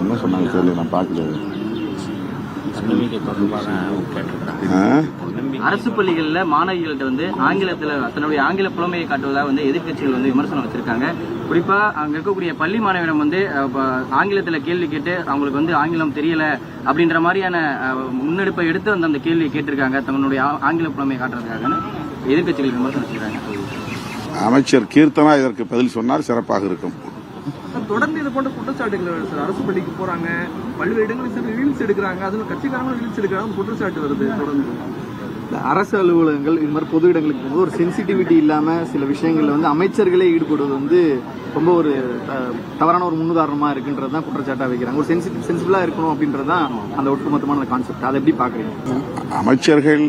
என்ன சொன்னாங்க தெரியல, நான் பார்க்கல. அரசு பள்ளிகளில் மாணவிகள்கிட்ட ஆங்கிலத்தில் தன்னுடைய ஆங்கில புலமையை காட்டுவதாக எதிர்க்கட்சிகள் விமர்சனம் வச்சிருக்காங்க. குறிப்பா அங்க இருக்கக்கூடிய பள்ளி மாணவியிடம் ஆங்கிலத்தில் கேள்வி கேட்டு அவங்களுக்கு ஆங்கிலம் தெரியல அப்படின்ற மாதிரியான முன்னெடுப்பை எடுத்து அந்த கேள்வியை கேட்டிருக்காங்க. தன்னுடைய ஆங்கில புலமையை காட்டுறதுக்காக எதிர்க்கட்சிகள் விமர்சனம் வச்சிருக்காங்க. அமைச்சர் கீர்த்தனா இதற்கு பதில் சொன்னால் சிறப்பாக இருக்கும். தொடர்ந்து இது போன்ற குற்றச்சாட்டுகள் சார், அரசு பள்ளிக்கு போறாங்க, பல்வேறு இடங்களில் ரீல்ஸ் எடுக்கிறாங்க, அதுவும் கட்சிக்காரங்களும் ரீல்ஸ் எடுக்கிறாங்க, குற்றச்சாட்டு வருது தொடர்ந்து. அரசு அலுவலகங்கள் இது மாதிரி பொது இடங்களுக்கு போகும்போது ஒரு சென்சிட்டிவிட்டி இல்லாம சில விஷயங்கள்ல அமைச்சர்களே ஈடுபடுவது ரொம்ப ஒரு தவறான ஒரு முன்னுதாரணமா இருக்குன்றது தான் குற்றச்சாட்டா வைக்கிறாங்க. ஒரு சென்சிபிளா இருக்கணும் அப்படின்றதான் அந்த ஒட்டுமொத்தமான கான்செப்ட். அதை எப்படி பாக்குறீங்க? அமைச்சர்கள்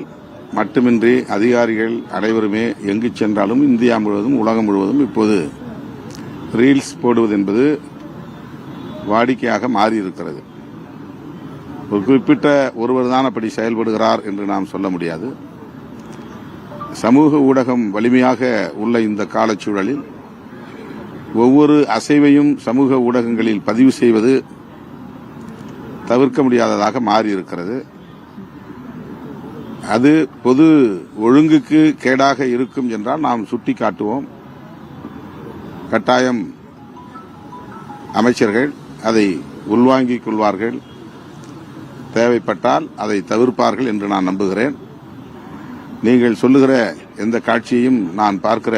மட்டுமின்றி அதிகாரிகள் அனைவருமே எங்கு சென்றாலும் இந்தியா முழுவதும் உலகம் முழுவதும் இப்போது ரீல்ஸ் போடுவது என்பது வாடிக்கையாக மாறியிருக்கிறது. ஒரு குறிப்பிட்ட ஒருவர் தான் அப்படி செயல்படுகிறார் என்று நாம் சொல்ல முடியாது. சமூக ஊடகம் வலிமையாக உள்ள இந்த காலச்சூழலில் ஒவ்வொரு அசைவையும் சமூக ஊடகங்களில் பதிவு செய்வது தவிர்க்க முடியாததாக மாறியிருக்கிறது. அது பொது ஒழுங்குக்கு கேடாக இருக்கும் என்றால் நாம் சுட்டிக்காட்டுவோம். கட்டாயம் அமைச்சர்கள் அதை உள்வாங்கிக் கொள்வார்கள், தேவைப்பட்டால் அதை தவிர்ப்பார்கள் என்று நான் நம்புகிறேன். நீங்கள் சொல்லுகிற எந்த காட்சியையும் நான் பார்க்கிற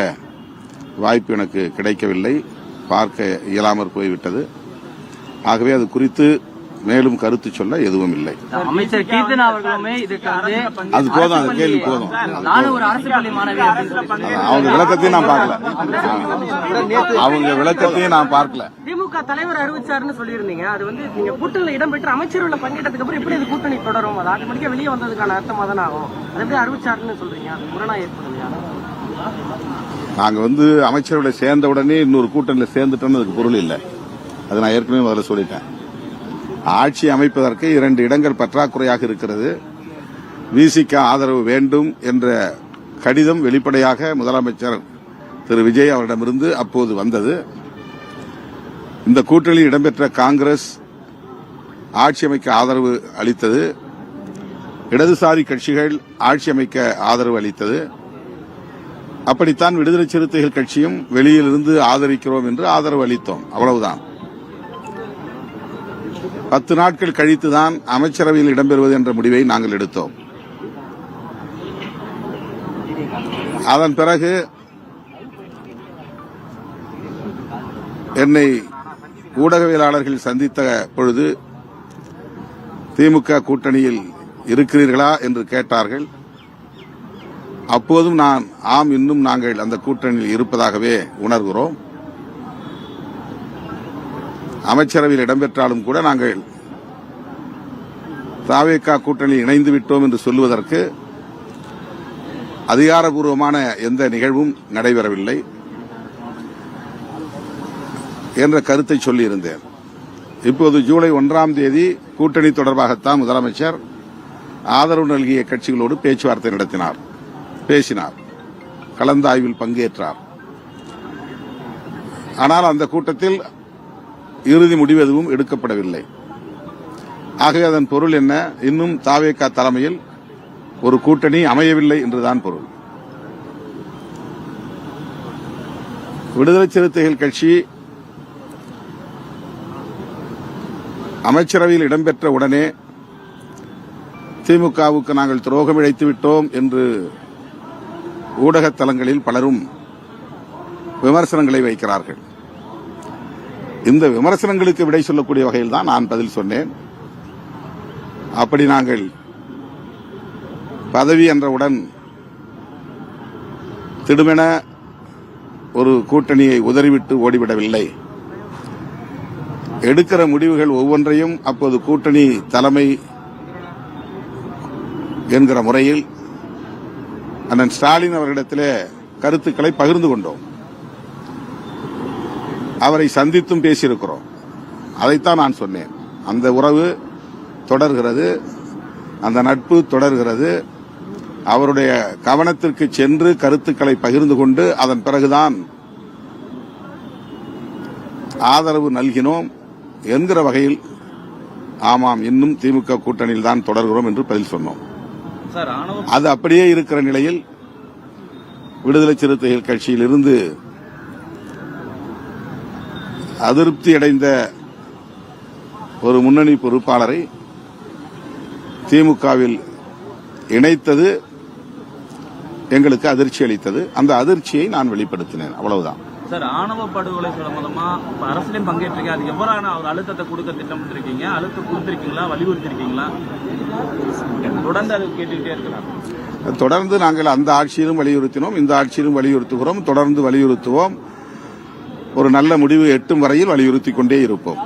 வாய்ப்பு எனக்கு கிடைக்கவில்லை, பார்க்க இயலாமற் போய்விட்டது. ஆகவே அது குறித்து மேலும் கருத்து சொல்ல எதுவும் இல்லை. அமைச்சர் கீர்த்தனா அவர்களுமே அது போதும், அந்த கேள்வி போதும். ஒரு அரசு பள்ளி மாணவி அவங்க விளக்கத்தையும் நான் பார்க்கல. அவங்க விளக்கத்தையும் நான் பார்க்கல. திமுக தலைவர் அறிவிச்சாருன்னு சொல்லியிருந்தீங்க. அது நீங்க கூட்டணியில் இடம்பெற்று அமைச்சர்கள் பங்கேற்றதுக்கு அப்புறம் எப்படி கூட்டணி தொடரும்? அது ஆட்டோமேட்டிக்கா வெளியே வந்ததுக்கான அர்த்தமா தானே ஆகும். அது எப்படி அறிவிச்சாருன்னு சொல்றீங்க? அது முரணா ஏற்படுது. நாங்க அமைச்சர்களை சேர்ந்த உடனே இன்னொரு கூட்டணியில் சேர்ந்துட்டோம்னு அதுக்கு பொருள் இல்லை. அது நான் ஏற்கனவே முதல்ல சொல்லிட்டேன். ஆட்சி அமைப்பதற்கு 2 இடங்கள் பற்றாக்குறையாக இருக்கிறது. விசிக ஆதரவு வேண்டும் என்ற கடிதம் வெளிப்படையாக முதலமைச்சர் திரு விஜய் அவரிடமிருந்து அப்போது வந்தது. இந்த கூட்டணியில் இடம்பெற்ற காங்கிரஸ் ஆட்சி அமைக்க ஆதரவு அளித்தது. இடதுசாரி கட்சிகள் ஆட்சி அமைக்க ஆதரவு அளித்தது. அப்படித்தான் விடுதலை சிறுத்தைகள் கட்சியும் வெளியிலிருந்து ஆதரிக்கிறோம் என்று ஆதரவு அளித்தோம். அவ்வளவுதான். 10 நாட்கள் கழித்துதான் அமைச்சரவையில் இடம்பெறுவது என்ற முடிவை நாங்கள் எடுத்தோம். அதன் பிறகு என்னை ஊடகவியலாளர்கள் சந்தித்த பொழுது திமுக கூட்டணியில் இருக்கிறீர்களா என்று கேட்டார்கள். அப்போதும் நான் ஆம், இன்னும் நாங்கள் அந்த கூட்டணியில் இருப்பதாகவே உணர்கிறோம். அமைச்சரவையில் இடம்பெற்றாலும் கூட நாங்கள் தவேக கூட்டணியில் இணைந்து விட்டோம் என்று சொல்லுவதற்கு அதிகாரப்பூர்வமான எந்த நிகழ்வும் நடைபெறவில்லை என்ற கருத்தை சொல்லியிருந்தேன். இப்போது ஜூலை 1ஆம் தேதி கூட்டணி தொடர்பாகத்தான் முதலமைச்சர் ஆதரவு நல்கிய கட்சிகளோடு பேச்சுவார்த்தை நடத்தினார், பேசினார், கலந்தாய்வில் பங்கேற்றார். ஆனால் அந்த கூட்டத்தில் இறுதி முடிவு எதுவும் எடுக்கப்படவில்லை. ஆகவே அதன் பொருள் என்ன? இன்னும் தவேக தலைமையில் ஒரு கூட்டணி அமையவில்லை என்றுதான் பொருள். விடுதலை சிறுத்தைகள் கட்சி அமைச்சரவையில் இடம்பெற்ற உடனே திமுகவுக்கு நாங்கள் துரோகம் இழைத்து விட்டோம் என்று ஊடக தளங்களில் பலரும் விமர்சனங்களை வைக்கிறார்கள். இந்த விமர்சனங்களுக்கு விடை சொல்லக்கூடிய வகையில் தான் நான் பதில் சொன்னேன். அப்படி நாங்கள் பதவி என்றவுடன் திடுமென ஒரு கூட்டணியை உதறிவிட்டு ஓடிவிடவில்லை. எடுக்கிற முடிவுகள் ஒவ்வொன்றையும் அப்போது கூட்டணி தலைமை என்கிற முறையில் அண்ணன் ஸ்டாலின் அவர்களிடத்திலே கருத்துக்களை பகிர்ந்து கொண்டோம். அவரை சந்தித்தும் பேசியிருக்கிறோம். அதைத்தான் நான் சொன்னேன். அந்த உறவு தொடர்கிறது, அந்த நட்பு தொடர்கிறது. அவருடைய கவனத்திற்கு சென்று கருத்துக்களை பகிர்ந்து கொண்டு அதன் பிறகுதான் ஆதரவு நல்கினோம் என்கிற வகையில் ஆமாம், இன்னும் திமுக கூட்டணியில் தான் தொடர்கிறோம் என்று பதில் சொன்னோம். சார், ஆணவ அது அப்படியே இருக்கிற நிலையில் விடுதலை சிறுத்தைகள் கட்சியிலிருந்து அதிருப்தி அடைந்த ஒரு முன்னணி பொறுப்பாளரை திமுகவில் இணைத்தது எங்களுக்கு அதிர்ச்சி அளித்தது. அந்த அதிர்ச்சியை நான் வெளிப்படுத்தினேன், அவ்வளவுதான். சார், ஆணவ படுகொலை சம்பந்தமா அரசியலையும் பங்கேற்றிருக்கீங்க. அது எவ்வளவு ஒரு அழுத்தத்தை கொடுக்க திட்டமிட்டிருக்கீங்க? அழுத்தம் கொடுத்திருக்கீங்களா, வலியுறுத்திருக்கீங்களா? தொடர்ந்து அது கேட்டுக்கிட்டே இருக்கலாம். தொடர்ந்து நாங்கள் அந்த ஆட்சியிலும் வலியுறுத்தினோம், இந்த ஆட்சியிலும் வலியுறுத்துகிறோம், தொடர்ந்து வலியுறுத்துவோம். ஒரு நல்ல முடிவு எட்டும் வரையில் வலியுறுத்திக் கொண்டே இருப்போம்.